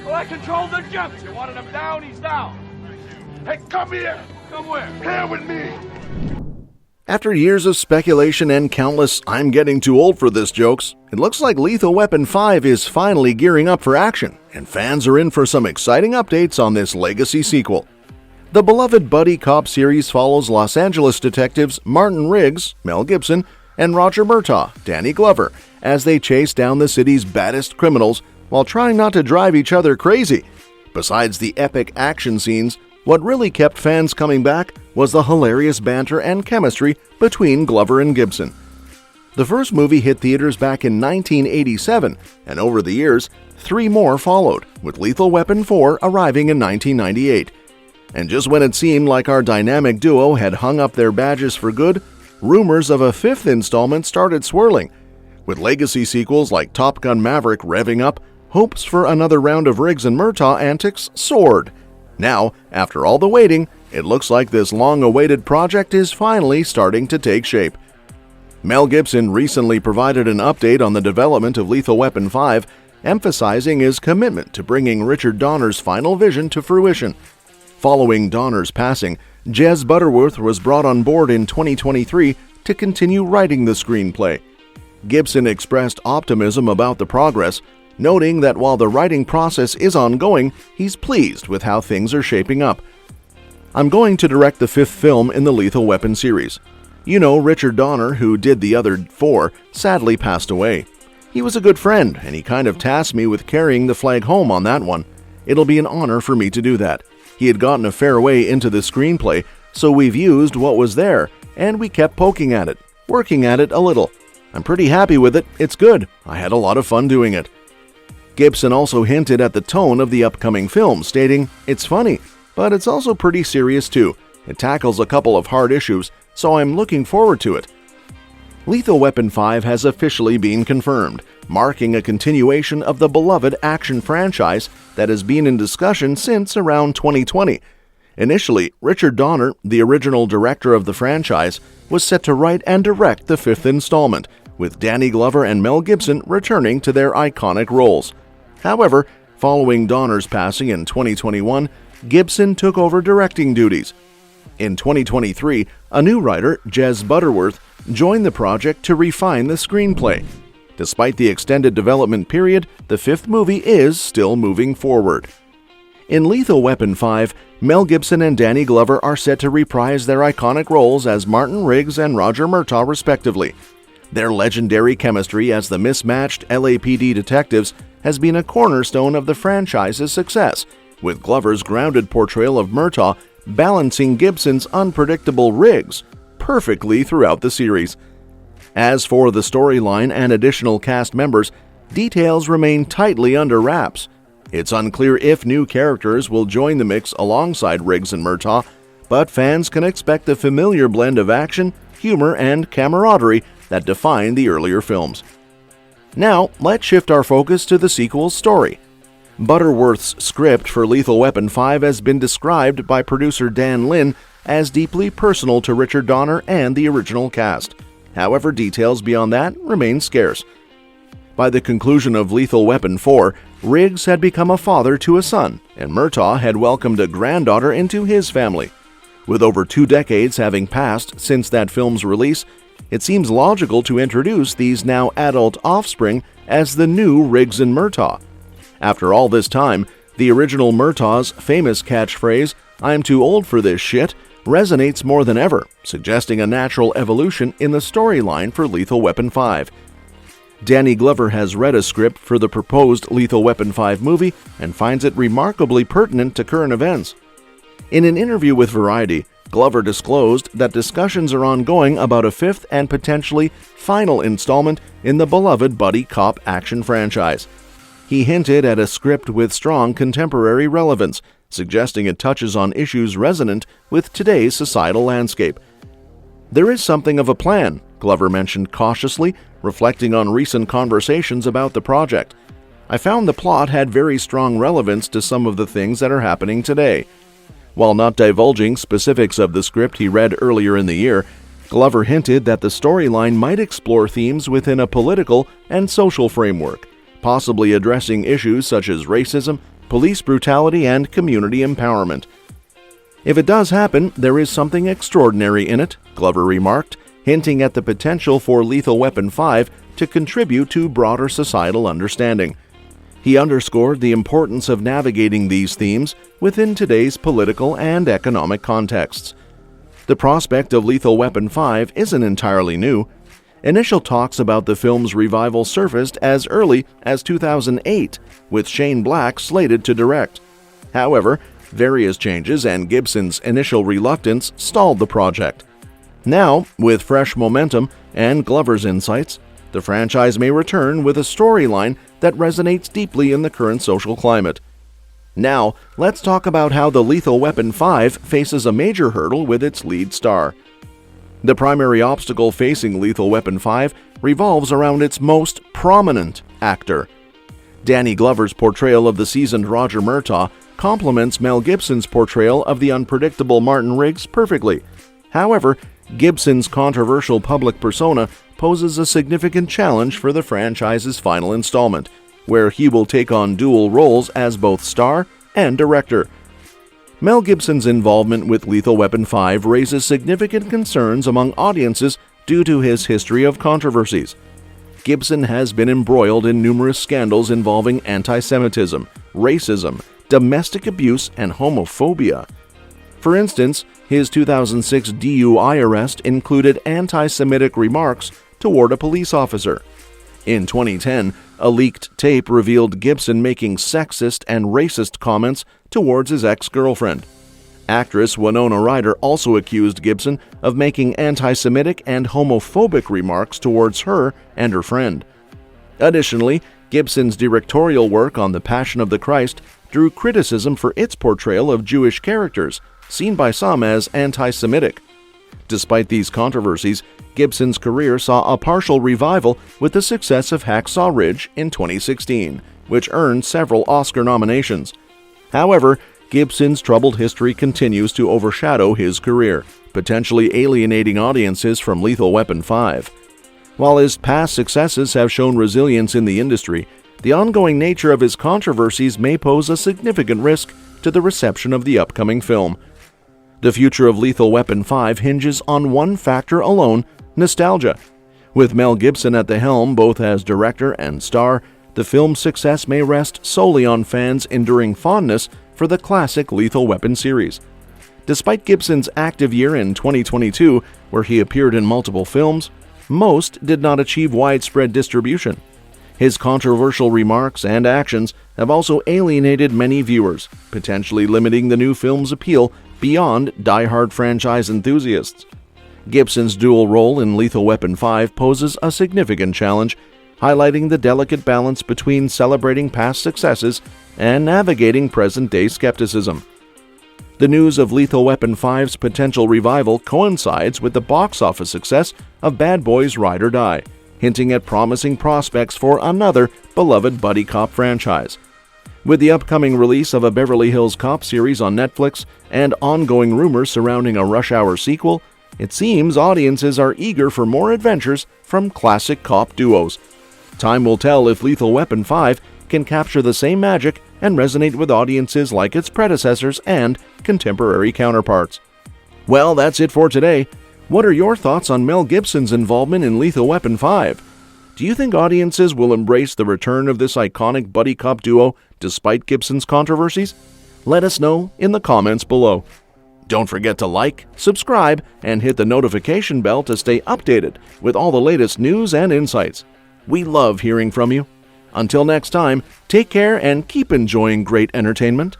Well, I controlled the jump. You wanted him down, he's down. Hey, come here. Come where? Here with me. After years of speculation and countless "I'm getting too old for this" jokes, it looks like Lethal Weapon 5 is finally gearing up for action, and fans are in for some exciting updates on this legacy sequel. The beloved buddy cop series follows Los Angeles detectives Martin Riggs, Mel Gibson, and Roger Murtaugh, Danny Glover, as they chase down the city's baddest criminals while trying not to drive each other crazy. Besides the epic action scenes, what really kept fans coming back was the hilarious banter and chemistry between Glover and Gibson. The first movie hit theaters back in 1987, and over the years, 3 more followed, with Lethal Weapon 4 arriving in 1998. And just when it seemed like our dynamic duo had hung up their badges for good, rumors of a 5th installment started swirling. With legacy sequels like Top Gun Maverick revving up, hopes for another round of Riggs and Murtaugh antics soared. Now, after all the waiting, it looks like this long-awaited project is finally starting to take shape. Mel Gibson recently provided an update on the development of Lethal Weapon 5, emphasizing his commitment to bringing Richard Donner's final vision to fruition. Following Donner's passing, Jez Butterworth was brought on board in 2023 to continue writing the screenplay. Gibson expressed optimism about the progress, noting that while the writing process is ongoing, he's pleased with how things are shaping up. "I'm going to direct the 5th film in the Lethal Weapon series. You know, Richard Donner, who did the other 4, sadly passed away. He was a good friend, and he kind of tasked me with carrying the flag home on that one. It'll be an honor for me to do that. He had gotten a fair way into the screenplay, so we've used what was there, and we kept poking at it, working at it a little. I'm pretty happy with it. It's good. I had a lot of fun doing it." Gibson also hinted at the tone of the upcoming film, stating, "It's funny, but it's also pretty serious too. It tackles a couple of hard issues, so I'm looking forward to it." Lethal Weapon 5 has officially been confirmed, marking a continuation of the beloved action franchise that has been in discussion since around 2020. Initially, Richard Donner, the original director of the franchise, was set to write and direct the 5th installment, with Danny Glover and Mel Gibson returning to their iconic roles. However, following Donner's passing in 2021, Gibson took over directing duties. In 2023, a new writer, Jez Butterworth, joined the project to refine the screenplay. Despite the extended development period, the 5th movie is still moving forward. In Lethal Weapon 5, Mel Gibson and Danny Glover are set to reprise their iconic roles as Martin Riggs and Roger Murtaugh, respectively. Their legendary chemistry as the mismatched LAPD detectives has been a cornerstone of the franchise's success, with Glover's grounded portrayal of Murtaugh balancing Gibson's unpredictable Riggs perfectly throughout the series. As for the storyline and additional cast members, details remain tightly under wraps. It's unclear if new characters will join the mix alongside Riggs and Murtaugh, but fans can expect a familiar blend of action, humor, and camaraderie that defined the earlier films. Now, let's shift our focus to the sequel's story. Butterworth's script for Lethal Weapon 5 has been described by producer Dan Lin as deeply personal to Richard Donner and the original cast. However, details beyond that remain scarce. By the conclusion of Lethal Weapon 4, Riggs had become a father to a son, and Murtaugh had welcomed a granddaughter into his family. With over 2 decades having passed since that film's release, it seems logical to introduce these now adult offspring as the new Riggs and Murtaugh. After all this time, the original Murtaugh's famous catchphrase, "I'm too old for this shit," resonates more than ever, suggesting a natural evolution in the storyline for Lethal Weapon 5. Danny Glover has read a script for the proposed Lethal Weapon 5 movie and finds it remarkably pertinent to current events. In an interview with Variety, Glover disclosed that discussions are ongoing about a 5th and potentially final installment in the beloved buddy cop action franchise. He hinted at a script with strong contemporary relevance, suggesting it touches on issues resonant with today's societal landscape. "There is something of a plan," Glover mentioned cautiously, reflecting on recent conversations about the project. "I found the plot had very strong relevance to some of the things that are happening today." While not divulging specifics of the script he read earlier in the year, Glover hinted that the storyline might explore themes within a political and social framework, possibly addressing issues such as racism, police brutality, and community empowerment. "If it does happen, there is something extraordinary in it," Glover remarked, hinting at the potential for Lethal Weapon 5 to contribute to broader societal understanding. He underscored the importance of navigating these themes within today's political and economic contexts. The prospect of Lethal Weapon 5 isn't entirely new. Initial talks about the film's revival surfaced as early as 2008, with Shane Black slated to direct. However, various changes and Gibson's initial reluctance stalled the project. Now, with fresh momentum and Glover's insights, the franchise may return with a storyline that resonates deeply in the current social climate. Now, let's talk about how the Lethal Weapon 5 faces a major hurdle with its lead star. The primary obstacle facing Lethal Weapon 5 revolves around its most prominent actor. Danny Glover's portrayal of the seasoned Roger Murtaugh complements Mel Gibson's portrayal of the unpredictable Martin Riggs perfectly. However, Gibson's controversial public persona poses a significant challenge for the franchise's final installment, where he will take on dual roles as both star and director. Mel Gibson's involvement with Lethal Weapon 5 raises significant concerns among audiences due to his history of controversies. Gibson has been embroiled in numerous scandals involving anti-Semitism, racism, domestic abuse, and homophobia. For instance, his 2006 DUI arrest included anti-Semitic remarks toward a police officer. In 2010, a leaked tape revealed Gibson making sexist and racist comments towards his ex-girlfriend. Actress Winona Ryder also accused Gibson of making anti-Semitic and homophobic remarks towards her and her friend. Additionally, Gibson's directorial work on The Passion of the Christ drew criticism for its portrayal of Jewish characters, seen by some as anti-Semitic. Despite these controversies, Gibson's career saw a partial revival with the success of Hacksaw Ridge in 2016, which earned several Oscar nominations. However, Gibson's troubled history continues to overshadow his career, potentially alienating audiences from Lethal Weapon 5. While his past successes have shown resilience in the industry, the ongoing nature of his controversies may pose a significant risk to the reception of the upcoming film. The future of Lethal Weapon 5 hinges on one factor alone: nostalgia. With Mel Gibson at the helm both as director and star, the film's success may rest solely on fans' enduring fondness for the classic Lethal Weapon series. Despite Gibson's active year in 2022, where he appeared in multiple films, most did not achieve widespread distribution. His controversial remarks and actions have also alienated many viewers, potentially limiting the new film's appeal beyond die-hard franchise enthusiasts. Gibson's dual role in Lethal Weapon 5 poses a significant challenge, highlighting the delicate balance between celebrating past successes and navigating present-day skepticism. The news of Lethal Weapon 5's potential revival coincides with the box office success of Bad Boys Ride or Die, hinting at promising prospects for another beloved buddy cop franchise. With the upcoming release of a Beverly Hills Cop series on Netflix and ongoing rumors surrounding a Rush Hour sequel, it seems audiences are eager for more adventures from classic cop duos. Time will tell if Lethal Weapon 5 can capture the same magic and resonate with audiences like its predecessors and contemporary counterparts. Well, that's it for today. What are your thoughts on Mel Gibson's involvement in Lethal Weapon 5? Do you think audiences will embrace the return of this iconic buddy cop duo despite Gibson's controversies? Let us know in the comments below. Don't forget to like, subscribe, and hit the notification bell to stay updated with all the latest news and insights. We love hearing from you. Until next time, take care and keep enjoying great entertainment.